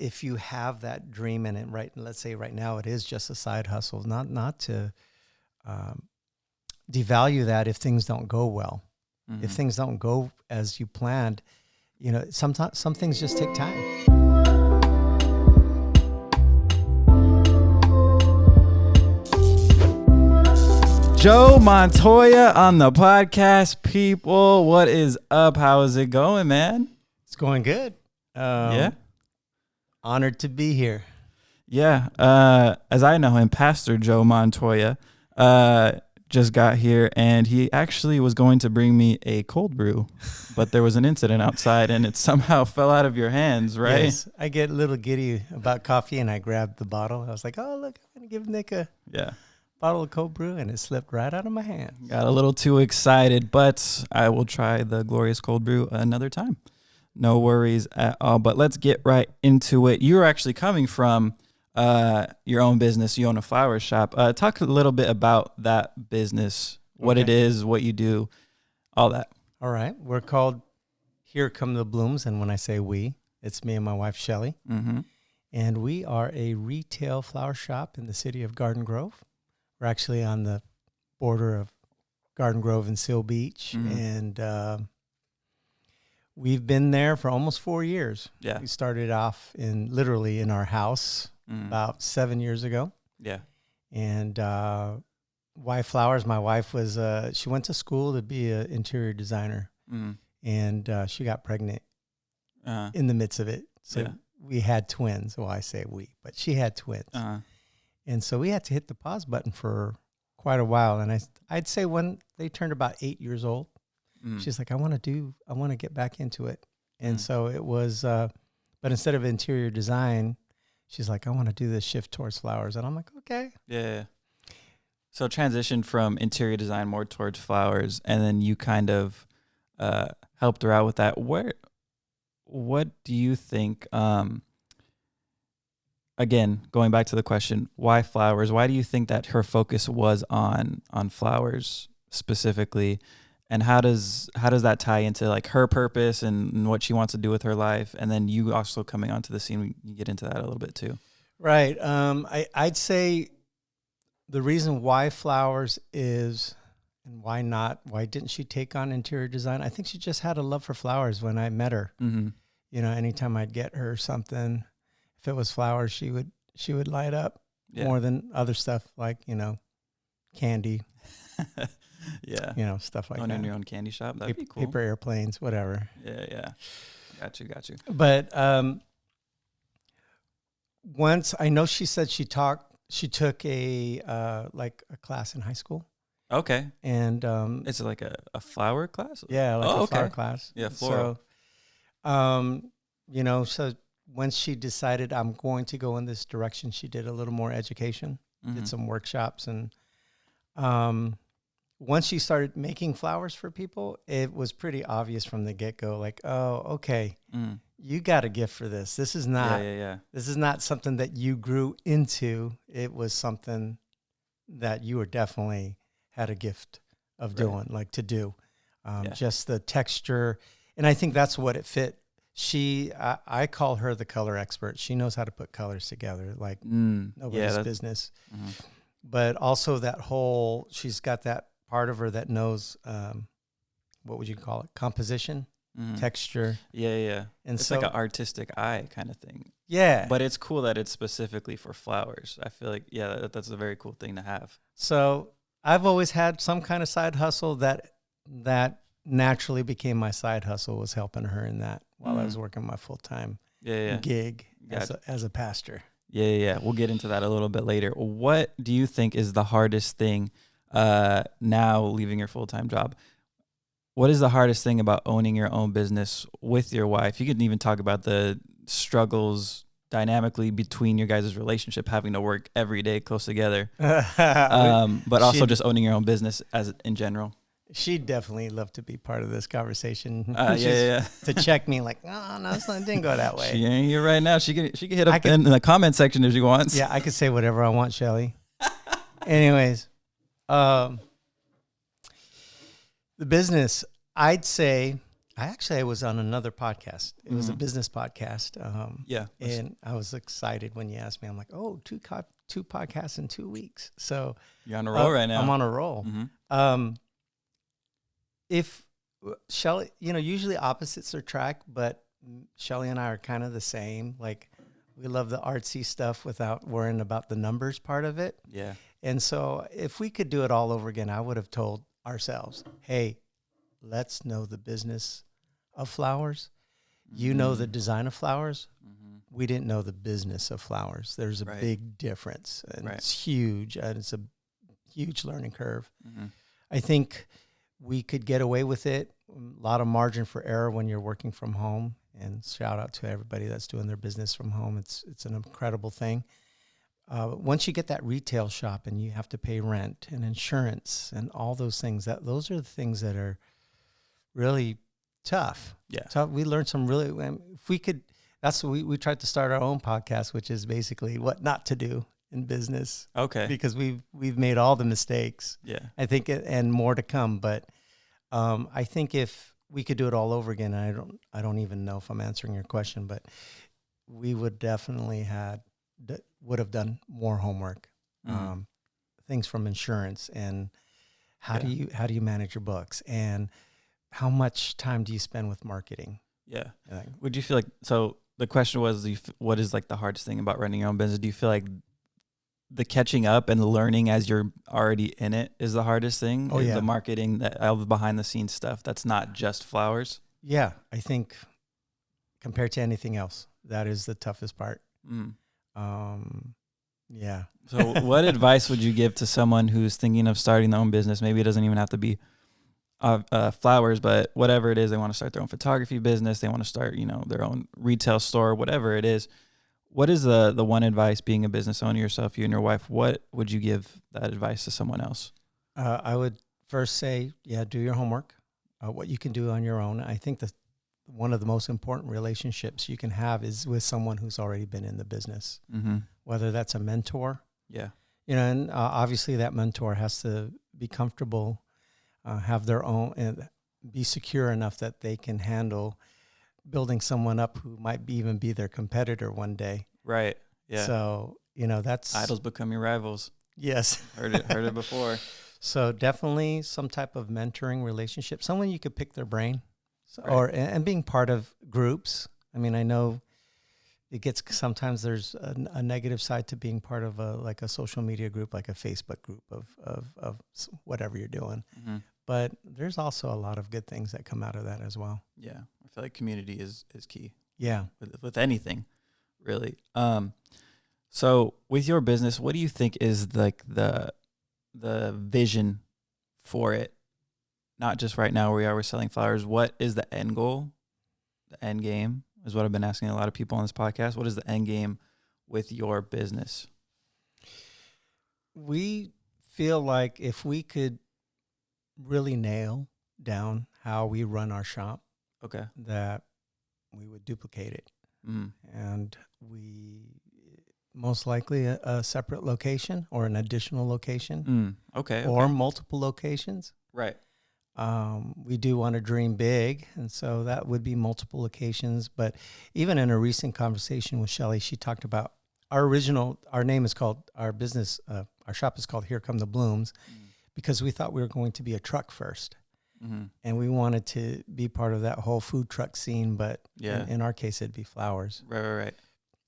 if you have that dream and it let's say right now it is just a side hustle, not to devalue that if things don't go well. Mm-hmm. If things don't go as you planned, sometimes some things just take time. Joe Montoya on the podcast, people. What is up? How is it going, man? It's going good. Yeah. Honored to be here. Yeah. As I know him, Pastor Joe Montoya just got here, and he actually was going to bring me a cold brew, but there was an incident outside, and it somehow fell out of your hands, right? Yes. I get a little giddy about coffee, and I grabbed the bottle. I was like, oh, look, I'm going to give Nick a bottle of cold brew, and it slipped right out of my hand. Got a little too excited, but I will try the glorious cold brew another time. No worries at all, but let's get right into it. You're actually coming from your own business. You own a flower shop. Talk a little bit about that business, what it is, what you do, all that. All right. We're called Here Come the Blooms, and when I say we, it's me and my wife, Shelly. Mm-hmm. And we are a retail flower shop in the city of Garden Grove. We're actually on the border of Garden Grove and Seal Beach, and we've been there for almost 4 years. Yeah, we started off literally in our house about 7 years ago. Yeah, and why flowers? My wife was she went to school to be an interior designer, and she got pregnant in the midst of it. So we had twins. Well, I say we, but she had twins. And so we had to hit the pause button for quite a while. And I'd say when they turned about 8 years old, she's like, I want to get back into it. And so it was, but instead of interior design, she's like, I want to do this shift towards flowers. And I'm like, okay. Yeah. So transition from interior design more towards flowers. And then you kind of helped her out with that. What do you think, again, going back to the question, why flowers? Why do you think that her focus was on flowers specifically? And how does that tie into like her purpose and what she wants to do with her life? And then you also coming onto the scene, you get into that a little bit too. Right. I'd say the reason why flowers is, and why not, why didn't she take on interior design? I think she just had a love for flowers when I met her. Mm-hmm. Anytime I'd get her something, if it was flowers, she would light up more than other stuff like, candy. Yeah. Stuff like that. Owning your own candy shop, that'd be cool. Paper airplanes, whatever. Yeah. Got you. But once I know she said she took a class in high school. Okay. And it's like a flower class? Yeah, like a flower class. Yeah, floral. So, so once she decided I'm going to go in this direction, she did a little more education, did some workshops. And once she started making flowers for people, it was pretty obvious from the get-go, like, oh, okay, you got a gift for this. This is not, this is not something that you grew into. It was something that you were definitely had a gift of doing, like to do. Just the texture. And I think that's what it fit. I call her the color expert. She knows how to put colors together like nobody's business. Mm-hmm. But also she's got that part of her that knows, what would you call it? Composition, texture. Yeah. And it's like an artistic eye kind of thing. Yeah. But it's cool that it's specifically for flowers. I feel like, that's a very cool thing to have. So I've always had some kind of side hustle that naturally became my side hustle, was helping her in that while I was working my full-time gig as a pastor. Yeah. We'll get into that a little bit later. What do you think is the hardest thing now leaving your full-time job? What is the hardest thing about owning your own business with your wife? You can even talk about the struggles dynamically between your guys' relationship, having to work every day close together, but also just owning your own business as in general. She'd definitely love to be part of this conversation. To check me like, oh, no, it didn't go that way. She ain't here right now. She can hit up in the comment section if she wants. Yeah, I could say whatever I want, Shelly. Anyways, the business, I'd say I was on another podcast. It was a business podcast. And I was excited when you asked me. I'm like, oh, two podcasts in 2 weeks. So you're on a roll right now. I'm on a roll. If Shelly, usually opposites attract, but Shelly and I are kind of the same. Like, we love the artsy stuff without worrying about the numbers part of it. Yeah. And so if we could do it all over again, I would have told ourselves, hey, let's know the business of flowers. You know the design of flowers. We didn't know the business of flowers. There's a big difference, and it's huge. And it's a huge learning curve. I think we could get away with it. A lot of margin for error when you're working from home. And shout out to everybody that's doing their business from home. It's an incredible thing. Once you get that retail shop and you have to pay rent and insurance and all those things, those are the things that are really tough. Yeah. Tough. We learned some really, if we could, that's what we tried to start our own podcast, which is basically what not to do in business. Okay. Because we've made all the mistakes. Yeah. I think, and more to come. But I think if we could do it all over again, and I don't even know if I'm answering your question, but we would definitely would have done more homework, things from insurance and how do you manage your books and how much time do you spend with marketing? Yeah. Would you feel like, so the question was, what is like the hardest thing about running your own business? Do you feel like the catching up and the learning as you're already in it is the hardest thing? Oh, yeah. The marketing, all the behind the scenes stuff, that's not just flowers? Yeah. I think compared to anything else, that is the toughest part. Yeah. So what advice would you give to someone who's thinking of starting their own business? Maybe it doesn't even have to be flowers, but whatever it is, they want to start their own photography business. They want to start, their own retail store, whatever it is. What is the one advice, being a business owner yourself, you and your wife, what would you give that advice to someone else? I would first say, do your homework, what you can do on your own. I think that one of the most important relationships you can have is with someone who's already been in the business, whether that's a mentor. Yeah. And obviously that mentor has to be comfortable, have their own, and be secure enough that they can handle building someone up who might even be their competitor one day. Right. Yeah. So, that's... Idols become your rivals. Yes. Heard it before. So definitely some type of mentoring relationship, someone you could pick their brain. And being part of groups. I mean, I know it gets, sometimes there's a negative side to being part of a social media group, like a Facebook group of whatever you're doing. But there's also a lot of good things that come out of that as well. Yeah. I feel like community is key. Yeah. With anything, really. So with your business, what do you think is like the vision for it? Not just right now where we're selling flowers. What is the end goal? The end game is what I've been asking a lot of people on this podcast. What is the end game with your business? We feel like if we could really nail down how we run our shop, that we would duplicate it. And we most likely a separate location or an additional location. Or multiple locations. Right. We do want to dream big, and so that would be multiple locations. But even in a recent conversation with Shelly, she talked about our name is called, our business, our shop is called Here Come the Blooms, because we thought we were going to be a truck first. And we wanted to be part of that whole food truck scene, but in our case, it'd be flowers. Right.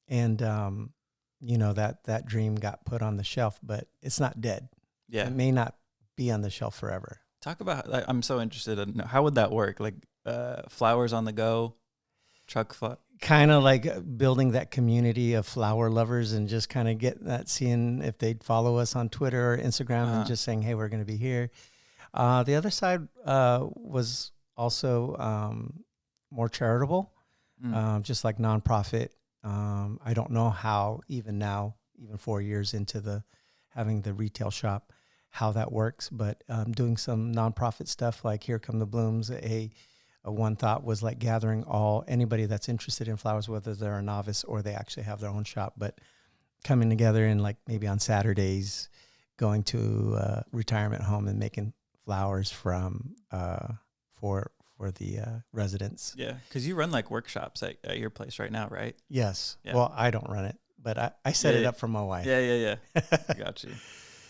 And, that dream got put on the shelf, but it's not dead. Yeah. It may not be on the shelf forever. Talk about, I'm so interested in, how would that work? Like flowers on the go, truck kind of like building that community of flower lovers and just kind of get that, seeing if they'd follow us on Twitter or Instagram and just saying, hey, we're going to be here. The other side was also more charitable, just like nonprofit. I don't know how even now, even 4 years into having the retail shop, how that works, but doing some nonprofit stuff like Here Come the Blooms. A one thought was like gathering anybody that's interested in flowers, whether they're a novice or they actually have their own shop, but coming together and like maybe on Saturdays going to a retirement home and making flowers for for the residents. Yeah, because you run like workshops at your place right now, right? Yes. Yeah. Well, I don't run it, but I set it up for my wife. Yeah. Got you.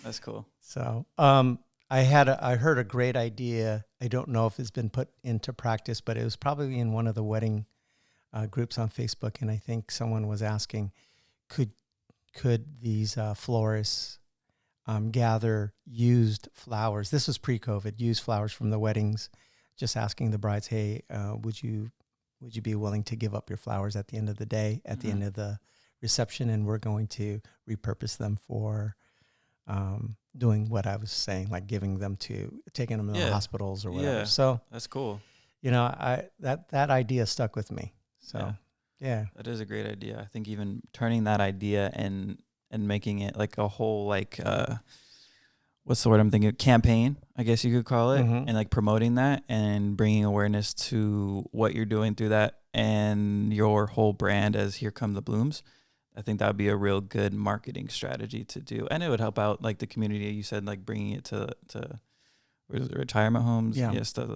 That's cool. So I heard a great idea. I don't know if it's been put into practice, but it was probably in one of the wedding groups on Facebook, and I think someone was asking, could these florists gather used flowers? This was pre-COVID. Used flowers from the weddings, just asking the brides, "Hey, would you be willing to give up your flowers at the end of the day, at the end of the reception, and we're going to repurpose them for doing what I was saying, like taking them to the hospitals or whatever." Yeah, so that's cool. That idea stuck with me. So yeah, that is a great idea. I think even turning that idea and making it like a whole what's the word I'm thinking? Campaign, I guess you could call it, and like promoting that and bringing awareness to what you're doing through that and your whole brand as Here Come the Blooms. I think that would be a real good marketing strategy to do, and it would help out like the community. You said like bringing it to retirement homes,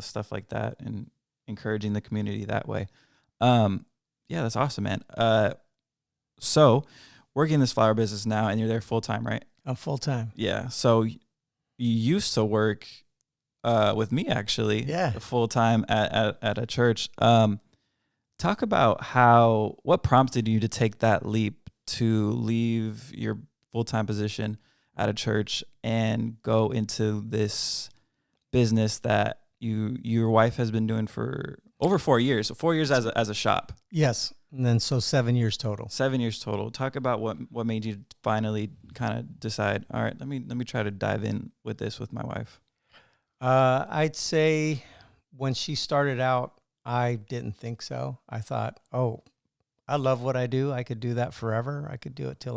stuff like that, and encouraging the community that way. Yeah, that's awesome, man. So working in this flower business now, and you're there full time, right? I'm full time. Yeah. So you used to work with me actually, full time at a church. Talk about what prompted you to take that leap to leave your full time position at a church and go into this business that your wife has been doing for over 4 years. So 4 years as a shop. Yes. And then 7 years total. 7 years total. Talk about what made you finally kind of decide, all right, let me try to dive in with this with my wife. I'd say when she started out, I didn't think so. I thought, oh, I love what I do. I could do that forever. I could do it till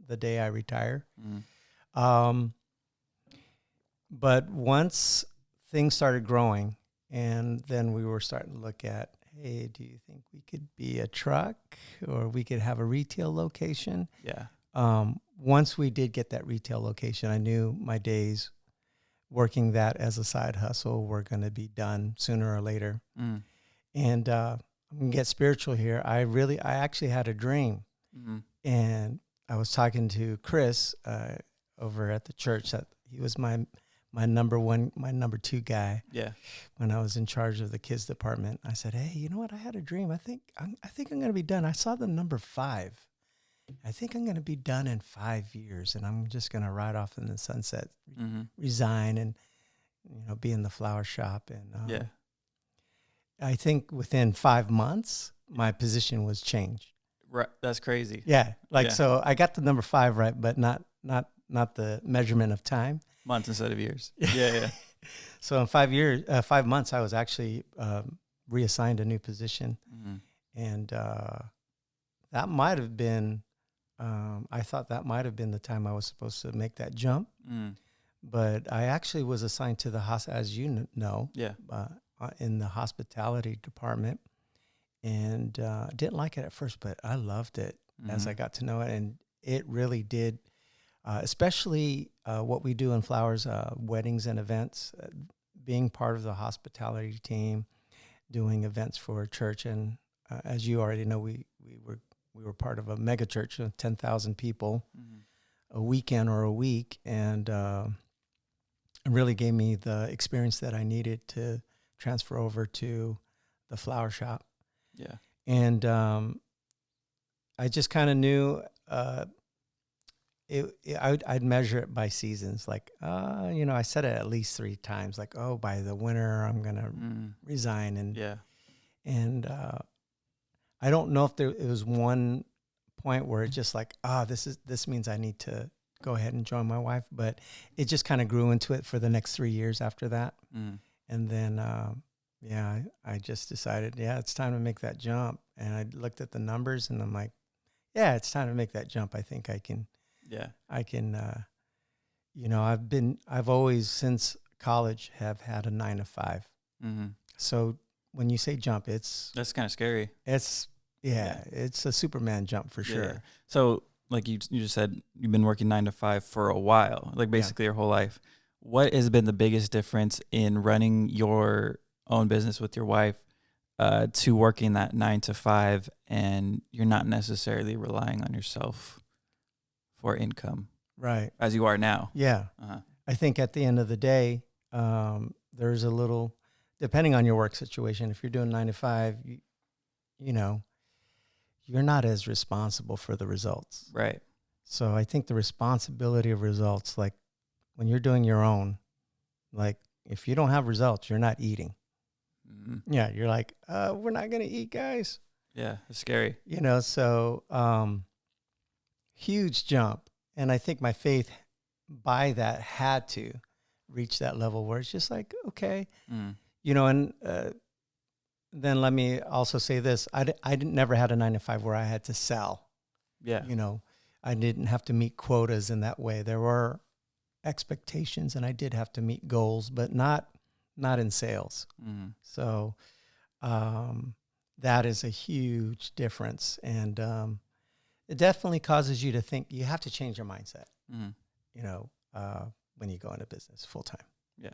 the day I retire. But once things started growing, and then we were starting to look at, hey, do you think we could be a truck or we could have a retail location? Yeah. Once we did get that retail location, I knew my days working that as a side hustle were going to be done sooner or later. And I'm going to get spiritual here. I actually had a dream. And I was talking to Chris over at the church. That he was my number two guy. Yeah. When I was in charge of the kids department, I said, "Hey, you know what? I had a dream. I think I'm going to be done. I saw the number 5. I think I'm going to be done in 5 years, and I'm just going to ride off in the sunset, resign, and be in the flower shop." And I think within 5 months, my position was changed. Right, that's crazy. Yeah, so I got the number 5 right, but not the measurement of time. Months instead of years. Yeah. So in 5 months, I was actually reassigned a new position, and that might have been. I thought that might have been the time I was supposed to make that jump, but I actually was assigned to the as you know, in the hospitality department, and didn't like it at first, but I loved it as I got to know it, and it really did. Especially what we do in flowers, weddings and events, being part of the hospitality team, doing events for a church, and as you already know, we were part of a mega church of 10,000 people, a weekend or a week, and it really gave me the experience that I needed to transfer over to the flower shop. Yeah, and I just kind of knew. I'd measure it by seasons. Like, I said it at least 3 times. Like, oh, by the winter, I'm gonna resign. And I don't know if it was one point where it's just like, this means I need to go ahead and join my wife. But it just kind of grew into it for the next 3 years after that. And then, I just decided, it's time to make that jump. And I looked at the numbers, and I'm like, it's time to make that jump. I think I can. Yeah, I can, I've always since college have had a 9 to 5. So when you say jump, that's kind of scary. It's a Superman jump for sure. Yeah. So like you just said, you've been working 9 to 5 for a while, like basically your whole life. What has been the biggest difference in running your own business with your wife to working that 9 to 5, and you're not necessarily relying on yourself for income, right, as you are now. yeah. I think at the end of the day, there's a little, depending on your work situation, if you're doing 9 to 5, you know, you're not as responsible for the results. Right. So I think the responsibility of results, like when you're doing your own, like if you don't have results, you're not eating. Mm-hmm. Yeah, you're like, we're not going to eat, guys. Yeah, it's scary. You know, so huge jump. And I think my faith by that had to reach that level where it's just like, okay, you know, and then let me also say this. I never had a 9 to 5 where I had to sell. Yeah. You know, I didn't have to meet quotas in that way. There were expectations and I did have to meet goals, but not in sales. So that is a huge difference. And it definitely causes you to think you have to change your mindset, you know, when you go into business full time. Yeah.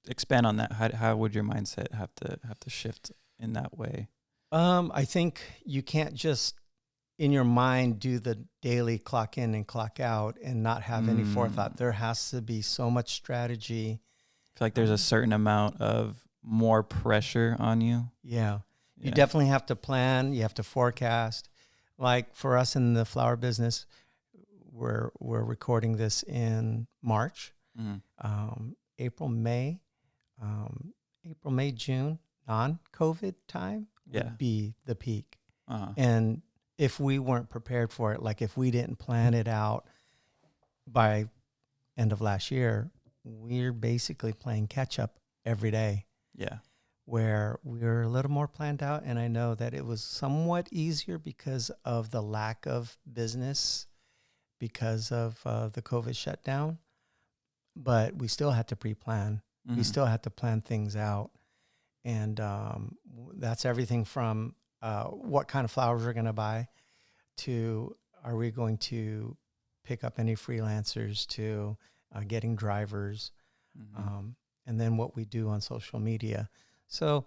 Expand on that. How would your mindset have to shift in that way? I think you can't just in your mind do the daily clock in and clock out and not have any forethought. There has to be so much strategy. I feel like there's a certain amount of more pressure on you. Yeah. You definitely have to plan. You have to forecast. Like for us in the flower business, we're recording this in March, April, May, June, non-COVID time would be the peak. And if we weren't prepared for it, like if we didn't plan it out by end of last year, we're basically playing catch up every day. Yeah. Where we were a little more planned out. And I know that it was somewhat easier because of the lack of business because of the COVID shutdown. But we still had to pre-plan. We still had to plan things out. And that's everything from what kind of flowers we're going to buy to are we going to pick up any freelancers to getting drivers, and then what we do on social media. So,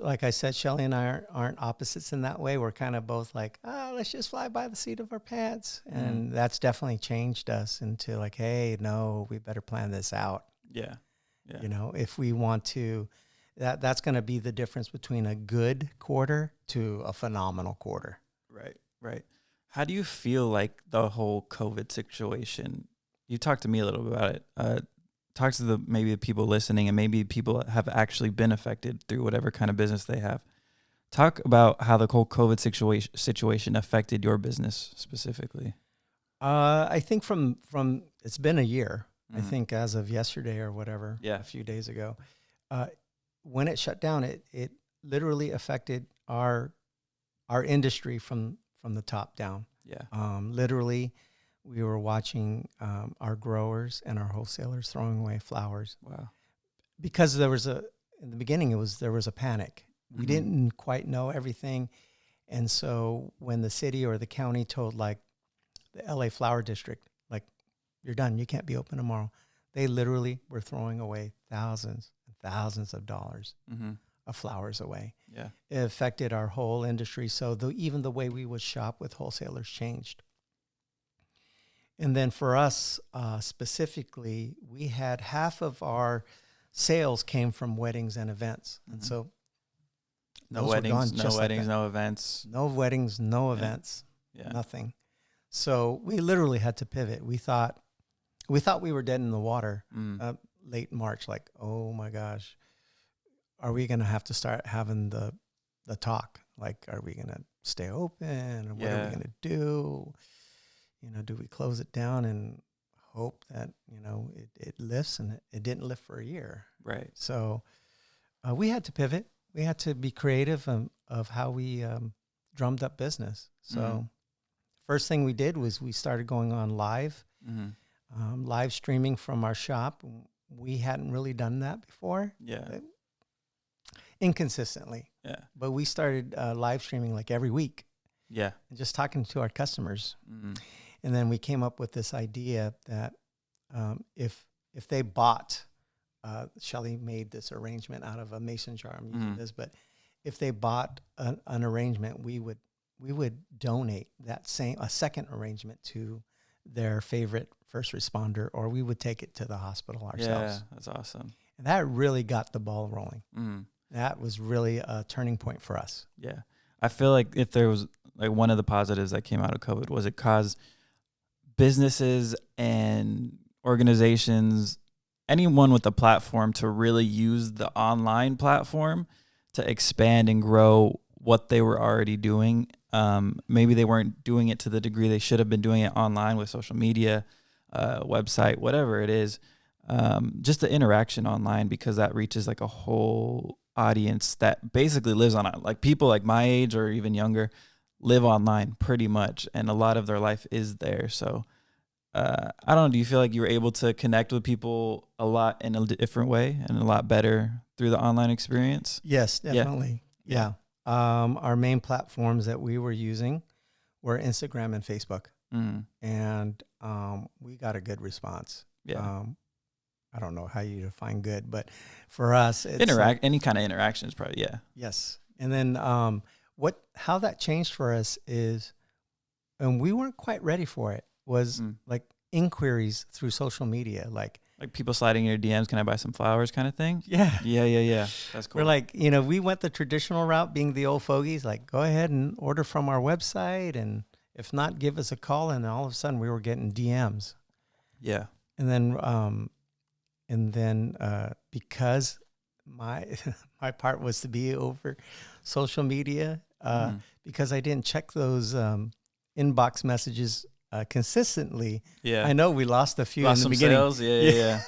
like I said, Shelly and I aren't opposites in that way. We're kind of both like, let's just fly by the seat of our pants. And that's definitely changed us into like, hey, no, we better plan this out. Yeah. You know, if we want to, that's going to be the difference between a good quarter to a phenomenal quarter. Right. How do you feel like the whole COVID situation? You talked to me a little bit about it. Talk to maybe the people listening and maybe people that have actually been affected through whatever kind of business they have. Talk about how the whole COVID situation affected your business specifically. I think from it's been a year. I think as of yesterday or whatever, a few days ago, when it shut down, it literally affected our industry from the top down. Yeah. Literally, we were watching our growers and our wholesalers throwing away flowers. Wow. Because in the beginning, there was a panic. We didn't quite know everything. And so when the city or the county told like the LA Flower District, like, you're done, you can't be open tomorrow, they literally were throwing away thousands and thousands of dollars of flowers away. Yeah. It affected our whole industry. So even the way we would shop with wholesalers changed. And then for us specifically, we had half of our sales came from weddings and events. And so no weddings, no events. No weddings, no events, nothing. So we literally had to pivot. We thought we were dead in the water late March, like, oh my gosh, are we going to have to start having the talk? Like, are we going to stay open? Or what are we going to do? You know, do we close it down and hope that, you know, it lifts? And it didn't lift for a year. Right. So we had to pivot. We had to be creative of how we drummed up business. So first thing we did was we started going on live, live streaming from our shop. We hadn't really done that before. Yeah. Inconsistently. Yeah. But we started live streaming like every week. Yeah. And just talking to our customers. And then we came up with this idea that if they bought Shelly made this arrangement out of a mason jar. I'm using this, but if they bought an arrangement, we would donate a second arrangement to their favorite first responder, or we would take it to the hospital ourselves. Yeah, that's awesome. And that really got the ball rolling. That was really a turning point for us. Yeah. I feel like if there was like one of the positives that came out of COVID was it caused businesses and organizations, anyone with a platform, to really use the online platform to expand and grow what they were already doing. Maybe they weren't doing it to the degree they should have been doing it online with social media, website, whatever it is. Just the interaction online, because that reaches like a whole audience that basically lives on it. Like people like my age or even younger live online pretty much, and a lot of their life is there. So I don't know, do you feel like you were able to connect with people a lot in a different way and a lot better through the online experience? Yes, definitely. Yeah. Our main platforms that we were using were Instagram and Facebook. And we got a good response. Yeah. I don't know how you define good, but for us, it's any kind of interaction is probably, Yes. And then how that changed for us is, and we weren't quite ready for it, was like inquiries through social media, like people sliding in your DMs, can I buy some flowers kind of thing? Yeah. Yeah. That's cool. We're like, we went the traditional route, being the old fogies, like go ahead and order from our website, and if not, give us a call. And all of a sudden we were getting DMs. Yeah. And then because my part was to be over social media, because I didn't check those inbox messages consistently. Yeah. I know we lost a few in the beginning. Sales. Yeah.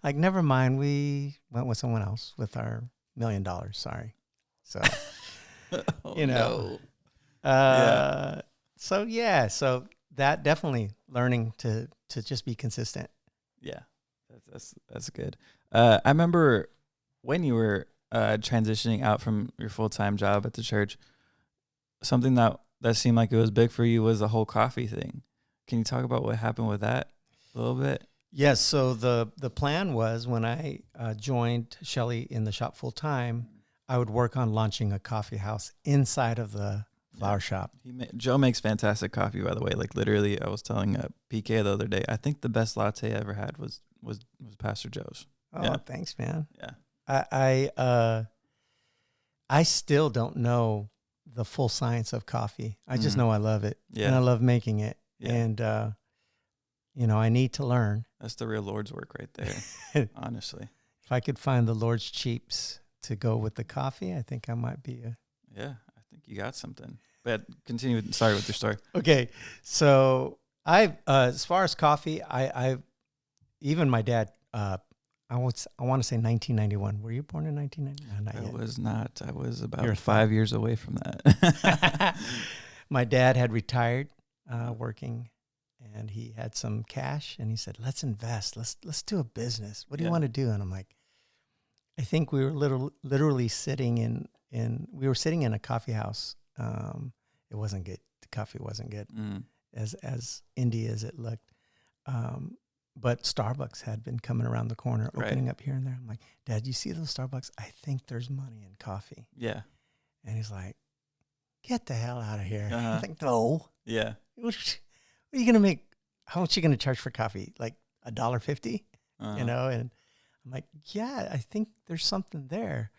Like, never mind. We went with someone else with our $1 million. Sorry. So, No. So that definitely learning to just be consistent. Yeah. That's good. I remember when you were transitioning out from your full-time job at the church, something that seemed like it was big for you was the whole coffee thing. Can you talk about what happened with that a little bit? Yes. So the plan was, when I joined Shelly in the shop full-time, I would work on launching a coffee house inside of the flower shop. Joe makes fantastic coffee, by the way. Like, literally, I was telling PK the other day, I think the best latte I ever had was Pastor Joe's. Oh, thanks, man. Yeah. I still don't know the full science of coffee. I just know I love it. Yeah. And I love making it. Yeah. And, I need to learn. That's the real Lord's work right there, honestly. If I could find the Lord's cheaps to go with the coffee, I think I might be Yeah, I think you got something. But continue. Sorry with your story. Okay. So as far as coffee, I even my dad, I want to say 1991. Were you born in 1991? No, I was not. I was about 5 years away from that. My dad had retired working, and he had some cash, and he said, "Let's invest. Let's do a business. What do you want to do?" And I'm like, I think we were literally sitting in a coffee house. It wasn't good. The coffee wasn't good, as indie as it looked. But Starbucks had been coming around the corner, opening up here and there. I'm like, "Dad, you see those Starbucks? I think there's money in coffee." Yeah. And he's like, "Get the hell out of here." I'm like, "No." Yeah. What are you going to make? How much are you going to charge for coffee? Like $1.50? And I'm like, "Yeah, I think there's something there."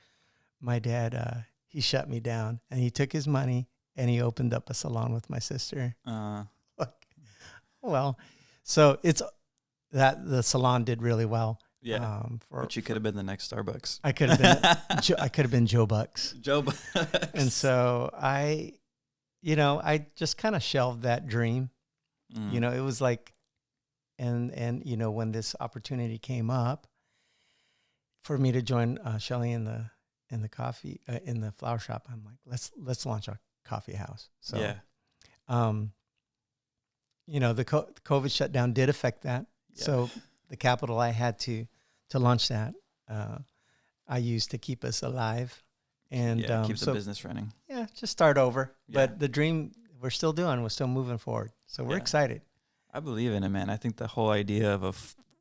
My dad, he shut me down, and he took his money and he opened up a salon with my sister. Well, so it's that the salon did really well. Yeah. But you could have been the next Starbucks. I could have been Joe Bucks. Joe Bucks. And so I just kind of shelved that dream. It was like, and when this opportunity came up for me to join Shelly in the coffee in the flower shop, I'm like, let's launch a coffee house. So the COVID shutdown did affect that. Yeah. So the capital I had to launch that, I used to keep us alive and keep the business running. Yeah, just start over. Yeah. But the dream we're still moving forward. So we're excited. I believe in it, man. I think the whole idea of a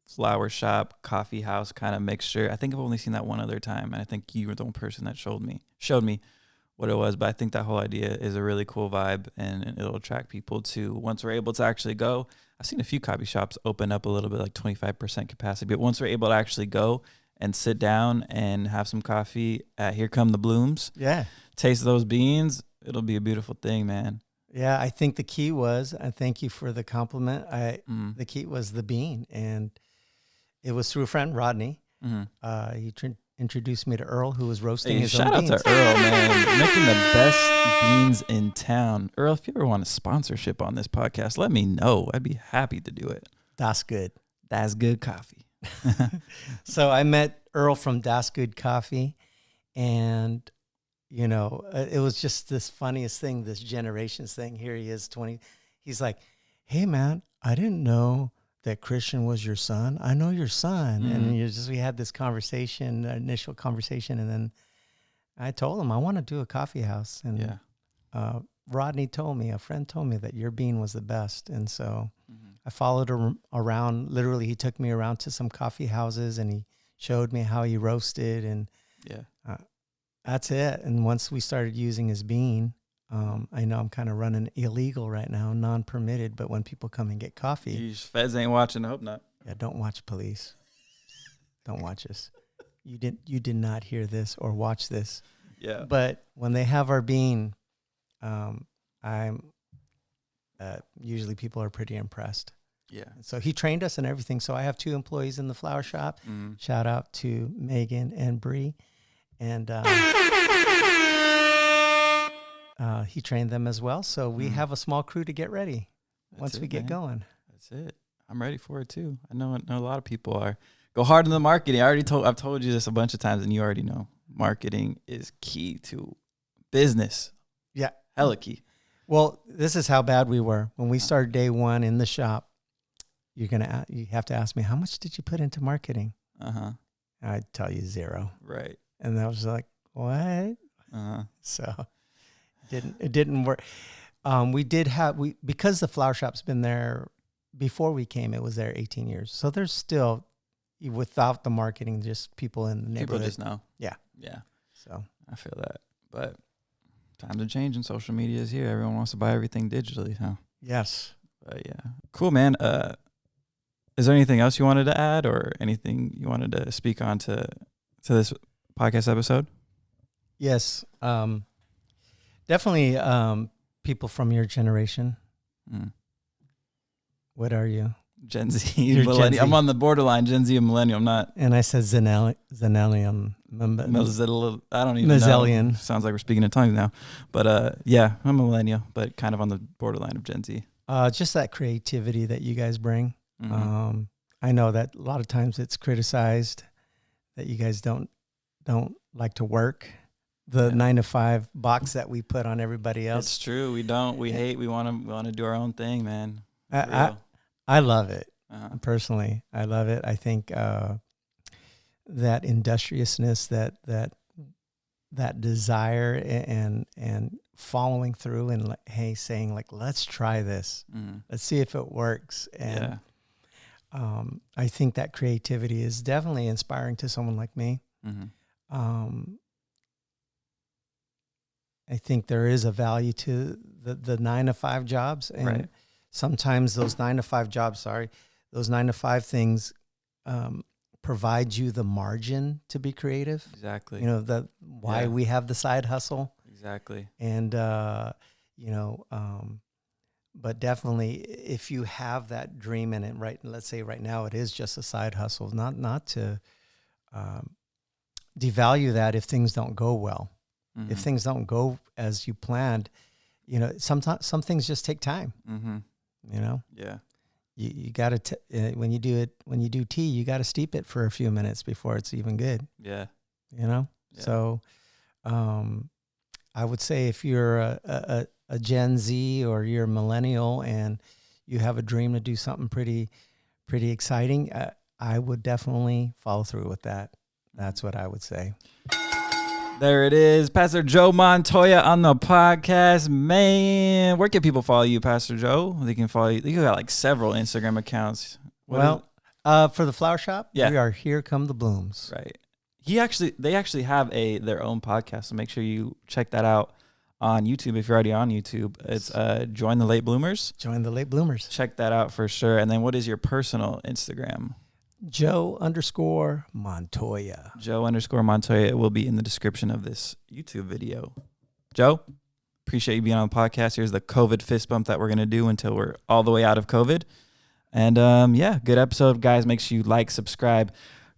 flower shop, coffee house kind of mixture. I think I've only seen that one other time, and I think you were the one person that showed me what it was. But I think that whole idea is a really cool vibe, and it'll attract people to, once we're able to actually go. I've seen a few coffee shops open up a little bit, like 25% capacity, but once we're able to actually go and sit down and have some coffee at Here Come the Blooms, taste those beans, it'll be a beautiful thing, man. Yeah, I think the key was, and thank you for the compliment, the key was the bean, and it was through a friend, Rodney. He introduced me to Earl, who was roasting his own beans. Shout out to Earl, man. Making the best beans in town. Earl, if you ever want a sponsorship on this podcast, let me know. I'd be happy to do it. Das Good. Das Good Coffee. So I met Earl from Das Good Coffee, and, you know, it was just this funniest thing, this generations thing. Here he is, 20. He's like, hey, man, I didn't know that Christian was your son. I know your son. And we had this conversation, initial conversation. And then I told him, I want to do a coffee house. And Rodney told me, a friend told me that your bean was the best. And so I followed him around. Literally, he took me around to some coffee houses and he showed me how he roasted. And that's it. And once we started using his bean, I know I'm kind of running illegal right now, non-permitted, but when people come and get coffee. These feds ain't watching, I hope not. Yeah, don't watch police. Don't watch us. You did not hear this or watch this. Yeah. But when they have our bean, usually people are pretty impressed. Yeah. So he trained us and everything. So I have 2 employees in the flower shop. Shout out to Megan and Bree. And he trained them as well. So we have a small crew to get ready once we get going. That's it. I'm ready for it too. I know a lot of people are. Go hard in the marketing. I've told you this a bunch of times, and you already know. Marketing is key to business. Yeah. Hella key. Well, this is how bad we were. When we started day one in the shop, you have to ask me, how much did you put into marketing? I'd tell you 0. Right. And I was like, what? So it didn't work. Because the flower shop's been there before we came, it was there 18 years. So there's still, without the marketing, just people in the neighborhood. People just know. Yeah. Yeah. So I feel that. But times are changing. Social media is here. Everyone wants to buy everything digitally, huh? Yes. But yeah. Cool, man. Is there anything else you wanted to add or anything you wanted to speak on to this podcast episode? Yes. Definitely people from your generation. What are you? Gen Z, millennial. I'm on the borderline Gen Z and millennial. I'm not. And I said Zenellian. I don't even Mazellian. know. Sounds like we're speaking in tongues now. But yeah, I'm a millennial, but kind of on the borderline of Gen Z. Just that creativity that you guys bring. I know that a lot of times it's criticized that you guys don't like to work. The 9-to-5 box that we put on everybody else. It's true. We don't. We hate. We want to do our own thing, man. I love it. Personally, I love it. I think that industriousness, that desire, and following through, and saying let's try this. Let's see if it works. And I think that creativity is definitely inspiring to someone like me. I think there is a value to the 9-to-5 jobs, and sometimes those 9-to-5 jobs, those 9-to-5 things provide you the margin to be creative. Exactly. You know, why we have the side hustle. Exactly. And, but definitely if you have that dream in it, let's say right now it is just a side hustle, not to devalue that if things don't go well. If things don't go as you planned, sometimes some things just take time. Yeah. You got to when you do tea, you got to steep it for a few minutes before it's even good. Yeah. So I would say if you're a Gen Z or you're a millennial and you have a dream to do something pretty exciting, I would definitely follow through with that. That's what I would say. There it is, Pastor Joe Montoya on the podcast. Man, where can people follow you, Pastor Joe? They can follow you. You got like several Instagram accounts. For the flower shop, we are Here Come the Blooms. Right. They actually have their own podcast, so make sure you check that out on YouTube. If you're already on YouTube, it's Join the Late Bloomers. Join the Late Bloomers. Check that out for sure. And then what is your personal Instagram? Joe_Montoya. Joe_Montoya. It will be in the description of this YouTube video. Joe, appreciate you being on the podcast. Here's the COVID fist bump that we're going to do until we're all the way out of COVID. And good episode, guys. Make sure you like, subscribe,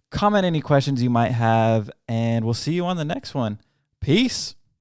comment any questions you might have, and we'll see you on the next one. Peace.